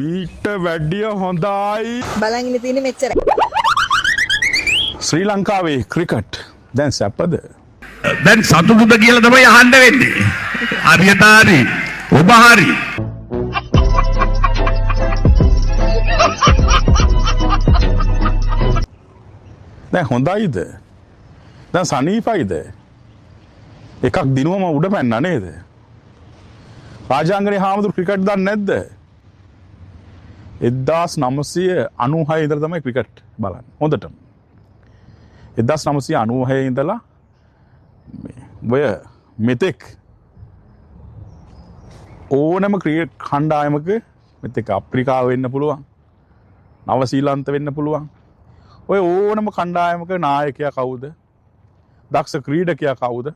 මීට වැඩිය හොඳයි. බලන් ඉන්න තියෙන්නේ මෙච්චරයි. ශ්‍රී ලංකාවේ ක්‍රිකට් දැන් සැපද? දැන් සතුටුද කියලා තමයි අහන්න වෙන්නේ. හරියට හරි. ඔබ හරි. දැන් හොඳයිද? දැන් සනීපයිද? එකක් දිනුවම උඩ පැන්නා නේද? රාජාංගනේ හාමුදුරු ක්‍රිකට් දන්නේ නැද්ද? 1996 ඉඳලා තමයි ක්‍රිකට් බලන්නේ. හොඳටම. 1996 ඉඳලා ඔය මෙතෙක් ඕනම ක්‍රිකට් කණ්ඩායමක මෙතෙක් අප්‍රිකාව වෙන්න පුළුවන්. නව ශ්‍රීලන්ත වෙන්න පුළුවන්. ඔය ඕනම කණ්ඩායමක නායකයා කවුද? දක්ෂ ක්‍රීඩකයා කවුද?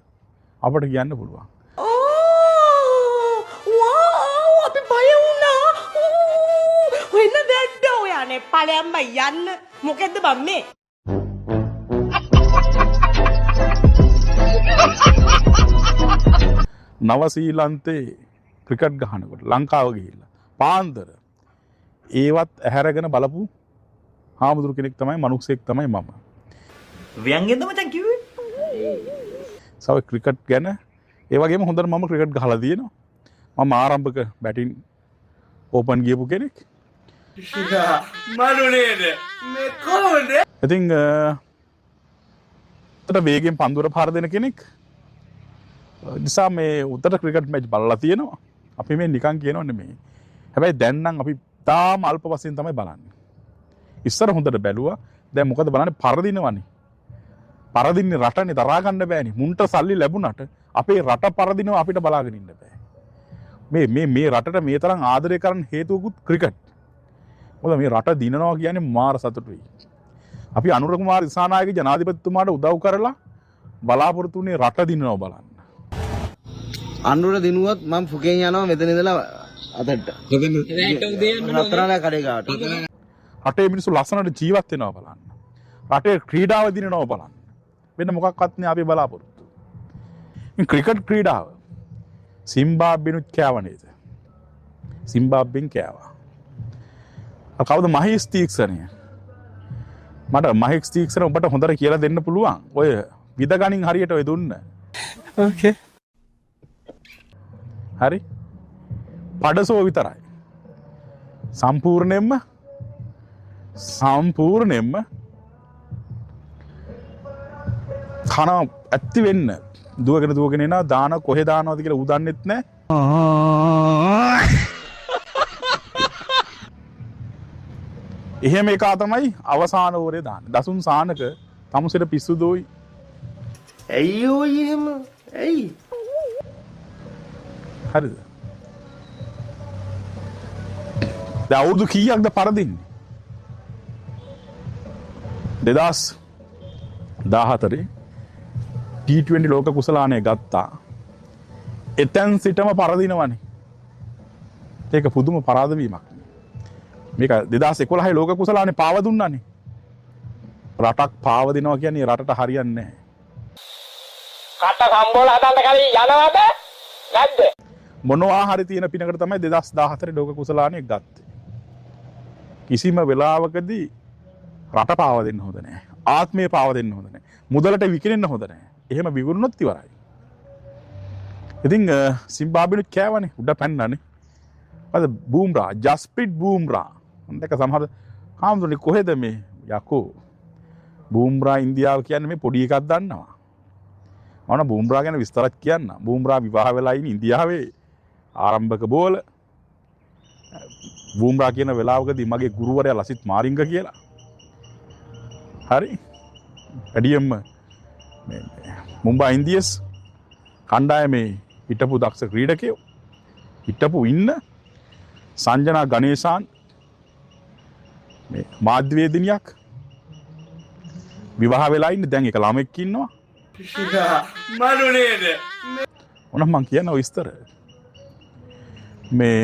අපට කියන්න පුළුවන්. අපි බය වුණා. වෙන දැක්ද ඔයානේ ඵලයන්ම යන්න. මොකෙද්ද බම් මේ? නව ශ්‍රීලන්තේ ක්‍රිකට් ගහනකොට ලංකාව ගිහිල්ලා පාන්දර ඒවත් ඇහැරගෙන බලපු හාමුදුරු කෙනෙක් තමයි මනුස්සයෙක් තමයි මම. ව්‍යංගෙන්ද මචං කිව්වේ? සව ක්‍රිකට් ගැන ඒ වගේම හොඳට මම ක්‍රිකට් ගහලා තියෙනවා. මම ආරම්භක බැටින් ඕපන් ගියපු කෙනෙක්. මරු නේද? මේ කොහොමද? ඉතින් උතට වේගෙන් පන්දුර පාර දෙන කෙනෙක්. නිසා මේ උතට ක්‍රිකට් මැච් බලලා තියෙනවා. අපි මේ නිකන් කියනව නෙමෙයි. හැබැයි දැන් නම් අපි තාම අල්ප වශයෙන් තමයි බලන්නේ. ඉස්සර හොඳට බැලුවා. දැන් මොකද බලන්නේ පරදිනවනේ. පරදින්නේ රටනේ දරා ගන්න බෑනේ. මුන්ට සල්ලි ලැබුණාට අපේ රට පරදිනවා අපිට බලාගෙන ඉන්න බෑ. මේ රටට මේ තරම් ආදරය කරන්න හේතුවකුත් ක්‍රිකට්. මොකද මේ රට දිනනවා කියන්නේ මාර සතුටුයි. අපි අනුර කුමාර දිසානායක ජනාධිපතිතුමාට උදව් කරලා බලාපොරොත්තු වෙන්නේ රට දිනනවා බලන්න. අනුර දිනුවත් මම ෆුකෙන් යනවා මෙතන ඉඳලා අතට. රත්තරන්ලා කඩේ ගාවට. රටේ මිනිස්සු ලස්සනට ජීවත් වෙනවා බලන්න. රටේ ක්‍රීඩාව දිනනවා බලන්න. වෙන මොකක්වත් නෑ අපි බලාපොරොත්තු. මේ ක්‍රිකට් ක්‍රීඩාව සිම්බාබ්වෙනුත් කෑව නේද? සිම්බාබ්වෙන් කෑවා. කවුද මහේෂ් තීක්ෂණය? මට මහේෂ් තීක්ෂණ ඔබට හොඳට කියලා දෙන්න පුළුවන්. ඔය විදගණින් හරියට ඔය දුන්න. ඕකේ. හරි? පඩසෝ විතරයි. සම්පූර්ණයෙන්ම කන ඇත්ති වෙන්න දුවගෙන එනවා දාන කොහෙ දානවද කියලා උදන්නෙත් නැහැ. එහෙම එකා තමයි අවසාන ඕරේ දාන්නේ. දසුන් සානක තමුසෙට පිස්සු දෝයි. ඇයි ඔය එහෙම? ඇයි? හරිද? දැන් අවුරුදු කීයක්ද පරදින්නේ? 2014 T20 ලෝක කුසලානය ගත්තා. එතෙන් සිටම පරදිනවනේ. ඒක පුදුම පරාද වීමක්. මේක 2011 ලෝක කුසලානේ පාව දුන්නානේ. රටක් පාව දෙනවා කියන්නේ රටට හරියන්නේ නැහැ. කට සම්බෝල හදන්න කලින් යනවද? නැද්ද? මොනවා හරි තියෙන පිනකට තමයි 2014 ලෝක කුසලානේ ගත්තේ. කිසිම වෙලාවකදී රට පාව දෙන්න හොඳ නැහැ. ආත්මය පාව දෙන්න හොඳ නැහැ. මුදලට විකිනෙන්න හොඳ නැහැ. එහෙම විකුණුනොත් ඉවරයි. ඉතින් සිම්බාබ්වෙනුත් කෑවනේ උඩ පැන්නනේ. අද බූම්රා ජස්ප්‍රීත් බූම්රා හොඳක සමහර හාමුදුරනේ කොහෙද මේ යකෝ බූම්රා ඉන්දියාව කියන්නේ මේ පොඩි එකක් දන්නවා. මම බූම්රා ගැන විස්තරත් කියන්න. බූම්රා විවාහ වෙලා ඉන්නේ ඉන්දියාවේ ආරම්භක බෝල. බූම්රා කියන වෙලාවකදී මගේ ගුරුවරයා ලසිත් මාරිංග කියලා. හරි. වැඩියෙන්ම මේ මුම්බා ඉන්දියන්ස් කණ්ඩායමේ හිටපු දක්ෂ ක්‍රීඩකයෝ හිටපු ඉන්න සංජනා ගණේශාන් මේ මාධ්‍යවේදිනියක් විවාහ වෙලා ඉන්නේ දැන් එක ළමෙක් ඉන්නවා. මරු නේද? මොනවා මං කියනවා විස්තර. මේ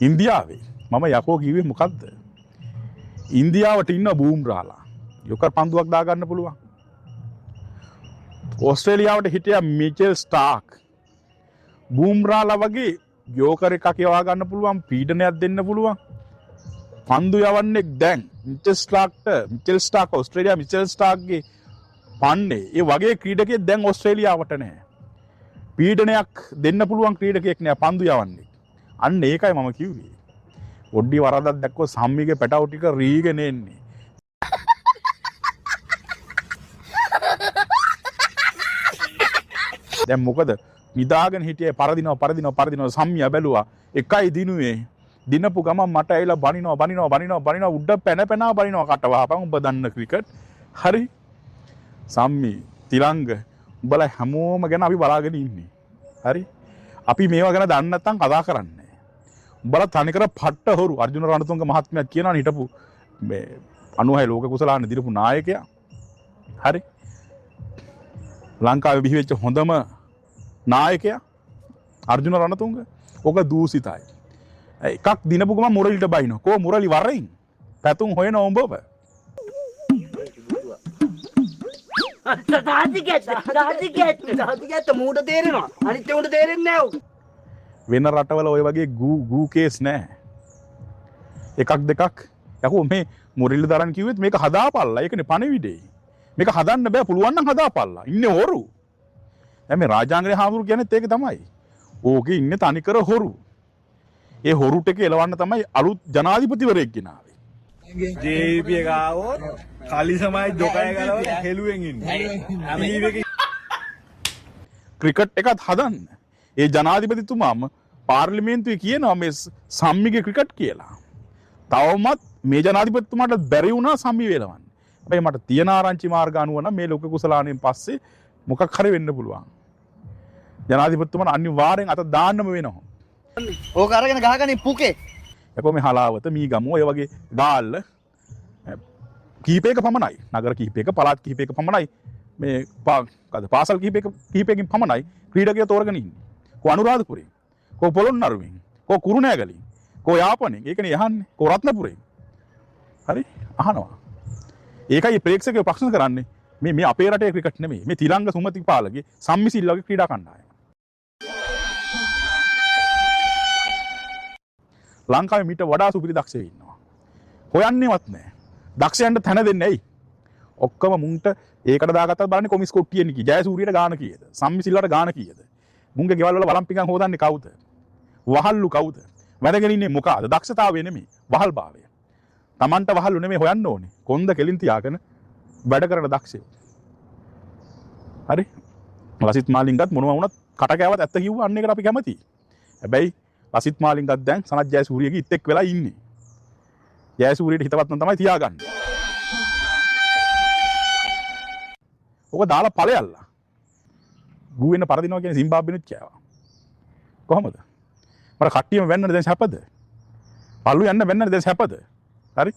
ඉන්දියාවේ මම යකෝ කිව්වේ මොකද්ද? ඉන්දියාවට ඉන්න බූම්රාලා යොකර් පන්දුවක් දාගන්න පුළුවන්. ඕස්ට්‍රේලියාවට හිටියා මිචෙල් ස්ටාක්. බූම්රාලා වගේ යෝකර් එකක් යවා ගන්න පුළුවන්, පීඩනයක් දෙන්න පුළුවන්. පන්දු යවන්නේ දැන් මිචෙල් ස්ටාක් ඕස්ට්‍රේලියා මිචෙල් ස්ටාක්ගේ පන්නේ ඒ වගේ ක්‍රීඩකයෙක් දැන් ඕස්ට්‍රේලියාවට නැහැ. පීඩනයක් දෙන්න පුළුවන් ක්‍රීඩකයෙක් නෑ පන්දු යවන්නේ. අන්න ඒකයි මම කිව්වේ. ඔඩ්ඩි වරදක් දැක්කොත් සම්මිගේ පැටව ටික රීගෙන එන්නේ. දැන් මොකද නිදාගෙන හිටියේ පරදිනවා සම්මිය බැලුවා. එකයි දිනුවේ. දිනපු ගමන් මට ඇවිල්ලා බනිනවා උඩ පැන බනිනවා කට වහපන් උඹ දන්න ක්‍රිකට්. හරි. සම්මි තිලංග උඹලා හැමෝම ගැන අපි බලාගෙන ඉන්නේ. හරි. අපි මේවා ගැන දන්නේ නැත්නම් කතා කරන්නේ. උඹලා තනිකර පට්ට හොරු අර්ජුන රණතුංග මහත්මයා කියනවා හිටපු මේ 96 ලෝක කුසලාන දිරපු නායකයා. හරි. ලංකාවේ බිහි වෙච්ච හොඳම නායකයා අර්ජුන රණතුංග. ඔක දූෂිතයි. එකක් දිනපු ගමන් මුරලිට බයිනෝ. කෝ මුරලි වරෙන් පැතුම් හොයන උඹව. දාතිකැත්ත මූට තේරෙනවා අනිත් උන්ට තේරෙන්නේ නැහැ. වෙන රටවල ඔය වගේ ගූ කේස් නැහැ. එකක් දෙකක් යකෝ මේ මුරලි දරන් කිව්වෙත් මේක හදාපල්ලා. ඒකනේ පණිවිඩේ. මේක හදන්න බෑ පුළුවන් නම් හදාපල්ලා. ඉන්නේ හොරු. දැන් මේ රාජාංගනේ හාමුදුරු කියන්නේත් ඒක තමයි. ඕකේ ඉන්නේ තනිකර හොරු. ඒ හොරු ටික එලවන්න තමයි අලුත් ජනාධිපතිවරයෙක් ගෙනාවේ. JP එක ආවොත් කලි සමයි ජොකය ගලවලා හෙළුවෙන් ඉන්නේ. ක්‍රිකට් එකත් හදන්න. ඒ ජනාධිපතිතුමාම පාර්ලිමේන්තුවේ කියනවා මේ සම්මිගේ ක්‍රිකට් කියලා. තවමත් මේ ජනාධිපතිතුමාට බැරි වුණා සම්මි වේලවන්න. හැබැයි මට තියෙන ආරංචි මාර්ග අනුව නම් මේ ලෝක කුසලාණයෙන් පස්සේ මොකක් හරි වෙන්න පුළුවන්. ජනාධිපතිතුමාට අනිවාර්යෙන් අත දාන්නම වෙනවා. ඕක අරගෙන ගහගන්නේ පුකේ. යකෝ මේ හලාවත මීගම ඔය වගේ ගාල්ල කීපයක පමණයි. නගර කීපයක පළාත් කීපයක පමණයි මේ පාසල් කීපයකින් පමණයි ක්‍රීඩකයෝ තෝරගෙන ඉන්නේ. කො අනුරාධපුරේ, කො පොළොන්නරුවෙන්, කො කුරුණෑගලින්, කො යාපනයෙන්, ඒකනේ යහන්නේ. කො රත්නපුරේ. හරි අහනවා. ඒකයි ප්‍රේක්ෂකයෝ ප්‍රශ්න කරන්නේ මේ අපේ රටේ ක්‍රිකට් නෙමෙයි. මේ තිලංග සුමතිපාලගේ සම්මිසිල්ලගේ ක්‍රීඩා කණ්ඩායම. ලංකාවේ මීට වඩා සුපිරි දක්ෂයෝ ඉන්නවා. හොයන්නේවත් නැහැ. දක්ෂයන්ට තැන දෙන්නේ ඇයි? ඔක්කොම මුන්ට ඒකට දාගත්තත් බලන්නේ කොමිස් කොට්ටියෙන් කී. ජයසූරියට ගාන කීයද? සම්මිසිල්ලට ගාන කීයද? මුන්ගේ ගෙවල් වල වලම් පිඟන් හොදන්නේ කවුද? වහල්ලු කවුද? වැඩගෙන ඉන්නේ මොකද? දක්ෂතාවය නෙමෙයි, වහල්භාවය. Tamanට වහල්ලු නෙමෙයි හොයන්න ඕනේ. කොන්ද කෙලින් තියාගෙන වැඩ කරන දක්ෂයෝ. හරි? ලසිත් මාලිංගත් මොනවා වුණත් කට කෑවත් ඇත්ත කිව්වා අන්න ඒකට අපි කැමතියි. හැබැයි ලසිත් මාලිංගත් දැන් සනත් ජයසූරියගේ ඉත්තෙක් වෙලා ඉන්නේ. ජයසූරියට හිතවත් නම් තමයි තියාගන්නේ. ඔක දාලා ඵලයල්ලා. ගූ වෙන පරදිනවා කියන්නේ සිම්බාබ්වෙනුත් කෑවා. කොහමද? මර කට්ටියම වෙන්නද දැන් සැපද? පල්ලු යන්න වෙන්නද දැන් සැපද? හරි?